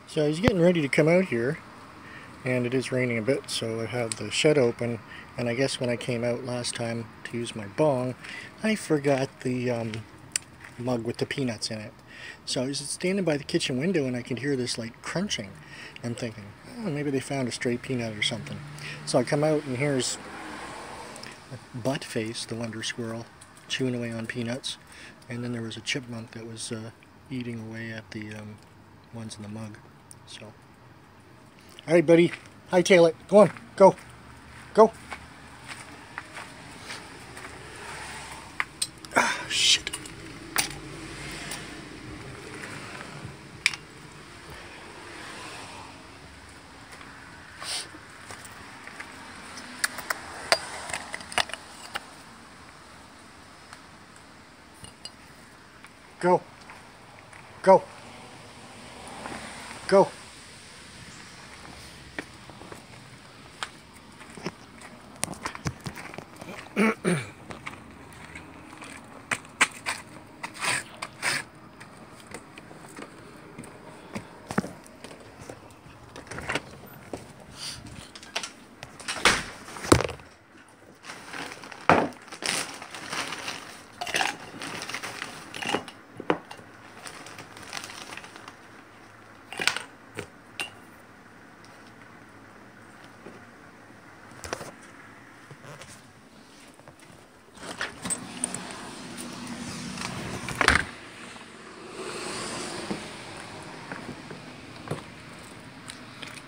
So he's getting ready to come out here, and it is raining a bit, so I have the shed open, and I guess when I came out last time to use my bong, I forgot the mug with the peanuts in it. So I was standing by the kitchen window and I could hear this like crunching. I'm thinking, oh, maybe they found a stray peanut or something. So I come out and here's Buttface, the wonder squirrel, chewing away on peanuts, and then there was a chipmunk that was eating away at the ones in the mug. So, all right, buddy, hightail it. Go on, go, go. Ah, shit. Go. Go. Go.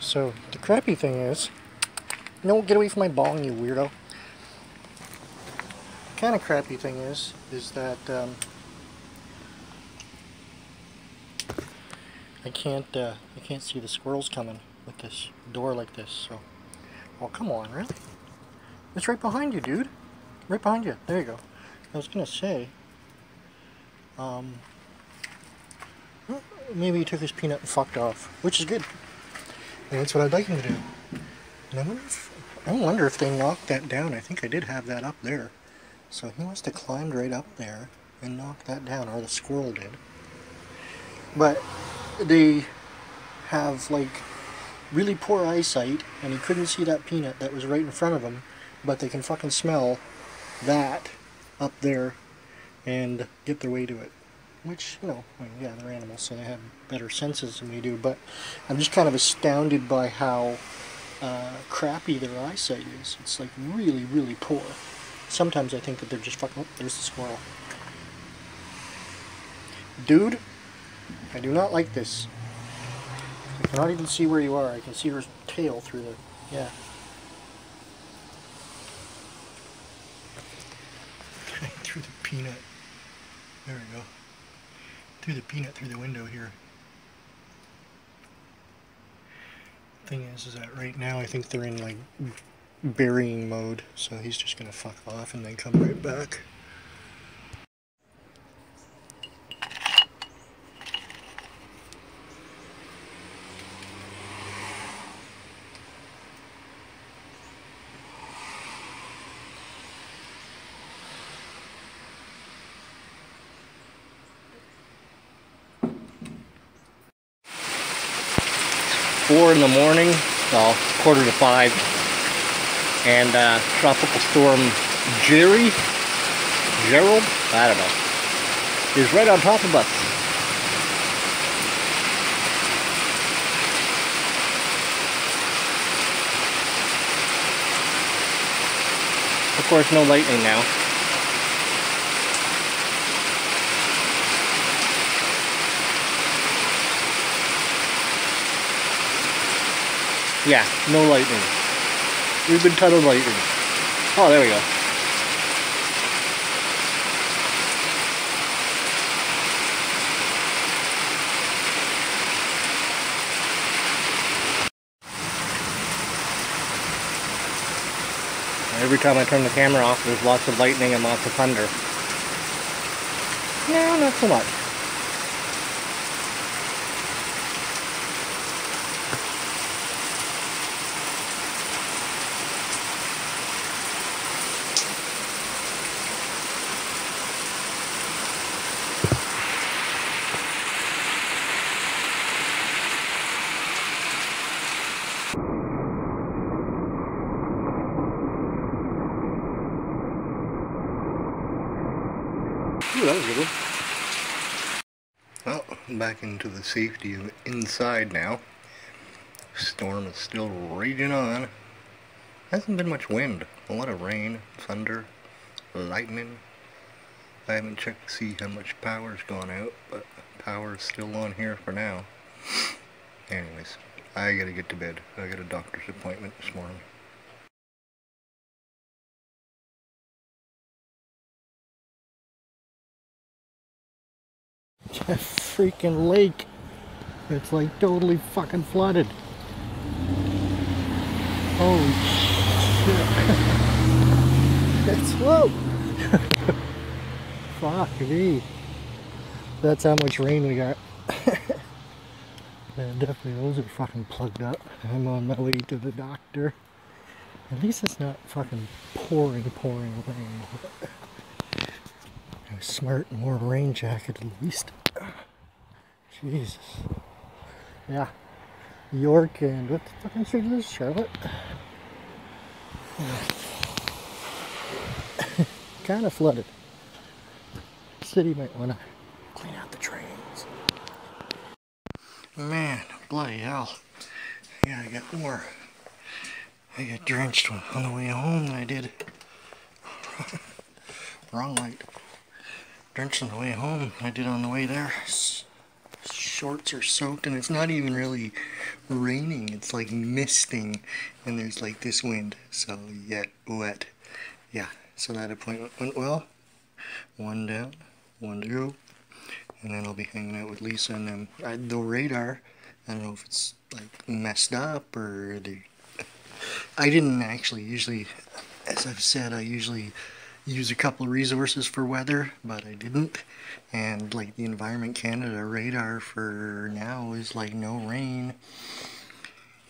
So, the crappy thing is, no, get away from my bong, you weirdo. Kind of crappy thing is that I can't see the squirrels coming with this door like this. So, oh come on, really? It's right behind you, dude. Right behind you. There you go. I was gonna say, maybe he took his peanut and fucked off, which is good. And that's what I'd like him to do. And I wonder if they knocked that down. I think I did have that up there. So he must have climbed right up there and knocked that down, or the squirrel did. But they have like really poor eyesight, and he couldn't see that peanut that was right in front of him, but they can fucking smell that up there and get their way to it. Which, you know, I mean, yeah, they're animals, so they have better senses than we do, but I'm just kind of astounded by how crappy their eyesight is. It's like really, really poor. Sometimes I think that they're just fucking... Oh, there's the squirrel. Dude, I do not like this. I cannot even see where you are. I can see your tail through the... Yeah. Through the peanut. There we go. Threw the peanut through the window here. Thing is that right now I think they're in like burying mode, so he's just gonna fuck off and then come right back. 4 in the morning, well, 4:45, and tropical storm Gerald, I don't know, is right on top of us. Of course, no lightning now. Yeah, no lightning. We've been tunnel lightning. Oh, there we go. Every time I turn the camera off, there's lots of lightning and lots of thunder. No, not so much. Ooh, that was a good one. Well, back into the safety of inside now. Storm is still raging on. Hasn't been much wind. A lot of rain, thunder, lightning. I haven't checked to see how much power's gone out, but power's still on here for now. Anyways, I gotta get to bed. I got a doctor's appointment this morning. That freaking lake. It's like totally fucking flooded. Holy shit. It's low. Fuck me. That's how much rain we got. And definitely those are fucking plugged up. I'm on my way to the doctor. At least it's not fucking pouring rain. A smart and warm rain jacket at least. Jesus. Yeah. York and what the fucking street is this? Charlotte? Kind of flooded. City might want to clean out the drains. Man, bloody hell. Yeah, I got more. I got drenched on the way home than I did. Wrong light. Drenched on the way home than I did on the way there. Shorts are soaked and it's not even really raining. It's like misting and there's like this wind. So yet wet. Yeah, so that appointment went well. One down, one to go. And then I'll be hanging out with Lisa and them. The radar, I don't know if it's like messed up or I didn't actually usually, as I've said, I usually use a couple of resources for weather, but I didn't. And like the Environment Canada radar for now is like no rain.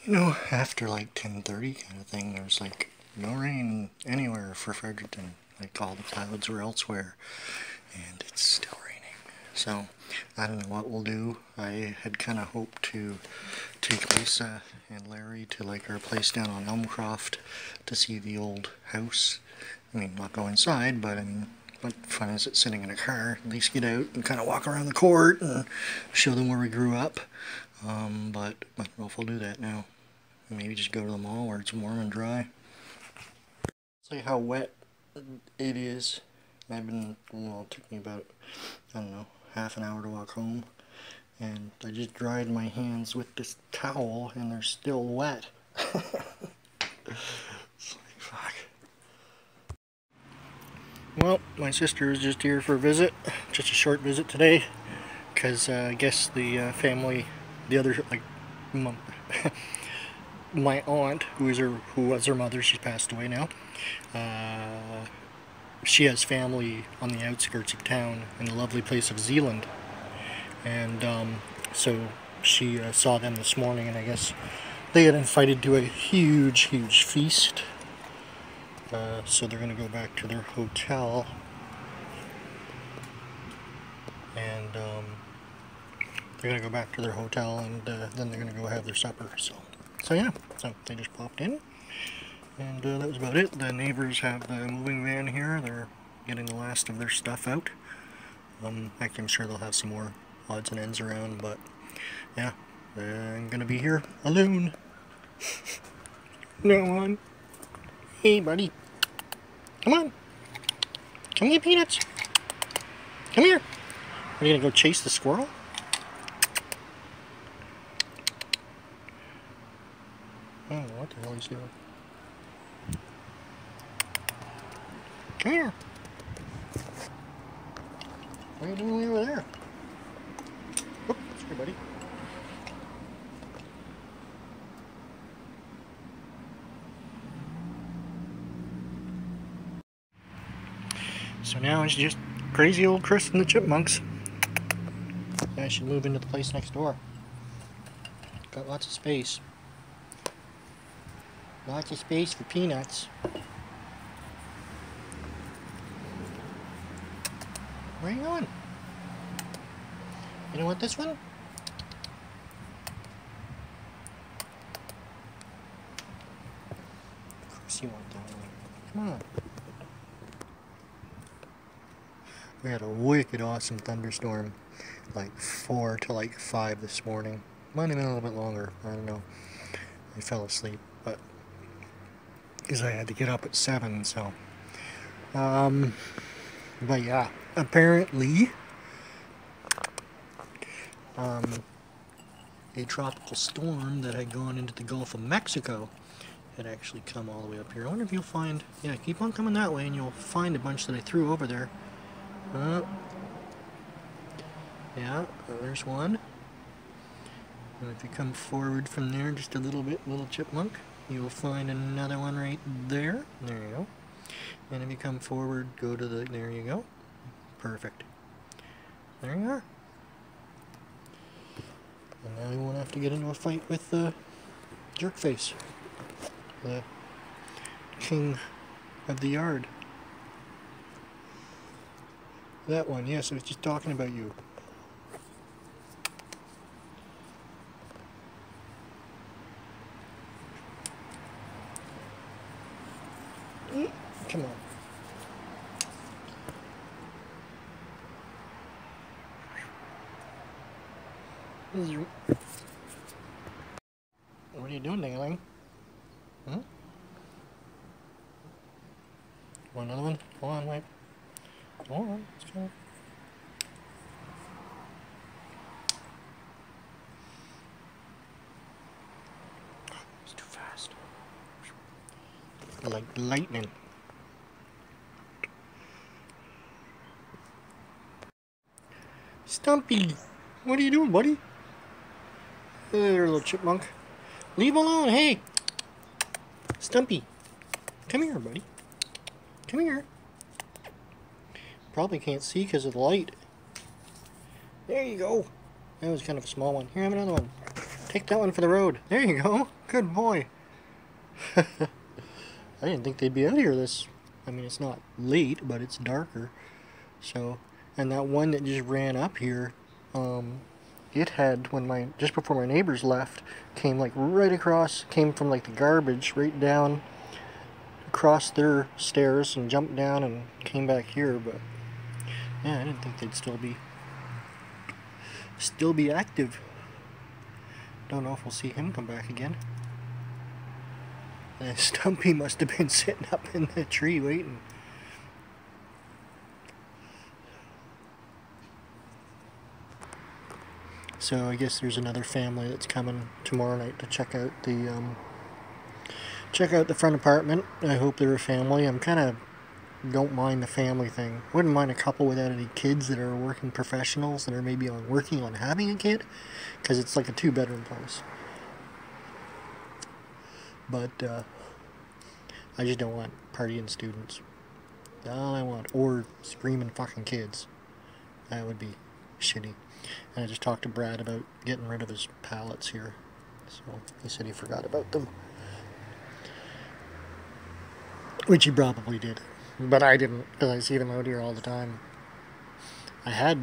You know, after like 10:30 kind of thing, there's like no rain anywhere for Fredericton. Like all the clouds were elsewhere, and it's still raining. So I don't know what we'll do. I had kind of hoped to take Lisa and Larry to like our place down on Elmcroft to see the old house. I mean, not go inside, but I mean, what fun is it sitting in a car? At least get out and kind of walk around the court and show them where we grew up. But I don't know if we'll do that now. Maybe just go to the mall where it's warm and dry. See how wet it is. I've been, well, it took me about, I don't know, half an hour to walk home. And I just dried my hands with this towel and they're still wet. It's like, fuck. Well, my sister is just here for a visit, just a short visit today, because I guess the family, the other, like, mom, my aunt, who was her mother, she's passed away now, she has family on the outskirts of town in the lovely place of Zealand, and so she saw them this morning, and I guess they got invited to a huge feast. So they're going to go back to their hotel, and they're going to go back to their hotel, and then they're going to go have their supper. So yeah, so they just popped in, and that was about it. The neighbors have the moving van here. They're getting the last of their stuff out. Actually, I'm sure they'll have some more odds and ends around, but yeah, I'm going to be here alone. No one. Hey, buddy. Come on. Come get peanuts. Come here. Are you gonna go chase the squirrel? I don't know what the hell he's doing. Come here. What are you doing over there? Oop, sorry, buddy. So now it's just crazy old Chris and the Chipmunks. I should move into the place next door. Got lots of space. Lots of space for peanuts. Where are you going? You don't want this one? Of course you want that one. Come on. We had a wicked awesome thunderstorm, like 4 to like 5 this morning. Might have been a little bit longer, I don't know. I fell asleep, but because I had to get up at 7, so. But yeah, apparently, a tropical storm that had gone into the Gulf of Mexico had actually come all the way up here. I wonder if you'll find, yeah, keep on coming that way and you'll find a bunch that I threw over there. Yeah, there's one. And if you come forward from there just a little bit, little chipmunk, you'll find another one right there. There you go. And if you come forward, go to the, there you go. Perfect. There you are. And now you won't have to get into a fight with Jerkface, the king of the yard. That one, yes, I was just talking about you. Come on. What are you doing, Dingling? Hmm? Want another one? Hold on, wait. Hold on, let's go. It's too fast. Like lightning. Stumpy! What are you doing, buddy? There, little chipmunk. Leave alone, hey! Stumpy! Come here, buddy. Come here. Probably can't see because of the light. There you go. That was kind of a small one. Here, have another one. Take that one for the road. There you go. Good boy. I didn't think they'd be out here this. I mean, it's not late, but it's darker. So, and that one that just ran up here, it had, when just before my neighbors left, came like right across, came from like the garbage right down across their stairs and jumped down and came back here. But yeah, I didn't think they'd still be active. Don't know if we'll see him come back again. And Stumpy must have been sitting up in the tree waiting. So I guess there's another family that's coming tomorrow night to check out the front apartment. I hope they're a family. I'm kind of don't mind the family thing. Wouldn't mind a couple without any kids that are working professionals that are maybe working on having a kid, because it's like a 2-bedroom place. But I just don't want partying students. All I want, or screaming fucking kids. That would be shitty. And I just talked to Brad about getting rid of his pallets here. So he said he forgot about them. Which he probably did. But I didn't, because I see them out here all the time. I had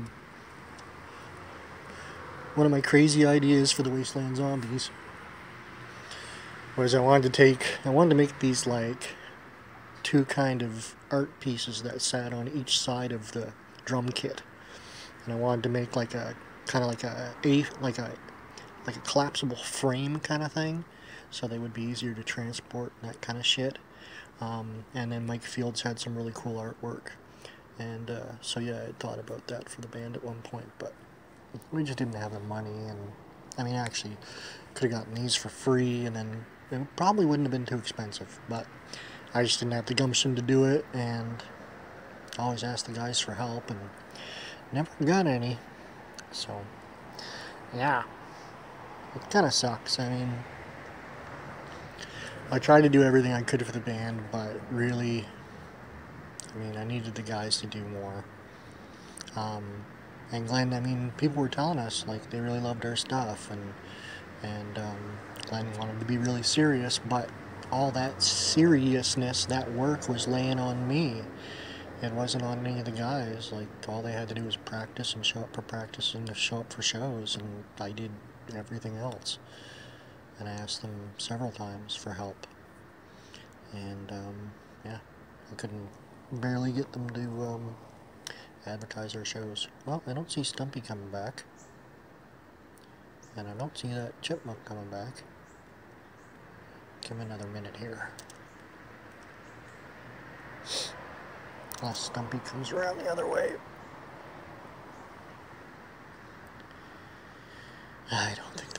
one of my crazy ideas for the Wasteland Zombies was I wanted to make these like 2 kind of art pieces that sat on each side of the drum kit. And I wanted to make like a kind of like a collapsible frame kind of thing, so they would be easier to transport and that kind of shit. And then Mike Fields had some really cool artwork, and so yeah, I thought about that for the band at one point, but we just didn't have the money. And I mean, actually could have gotten these for free, and then it probably wouldn't have been too expensive, but I just didn't have the gumption to do it, and I always asked the guys for help and never got any. So yeah, it kind of sucks. I mean, I tried to do everything I could for the band, but really, I mean, I needed the guys to do more. And Glenn, I mean, people were telling us like they really loved our stuff, and Glenn wanted to be really serious, but all that seriousness, that work was laying on me. It wasn't on any of the guys. Like, all they had to do was practice and show up for practice and show up for shows, and I did everything else. And I asked them several times for help. And, yeah, I couldn't barely get them to advertise our shows. Well, I don't see Stumpy coming back. And I don't see that chipmunk coming back. Give me another minute here. Unless Stumpy comes around the other way. I don't think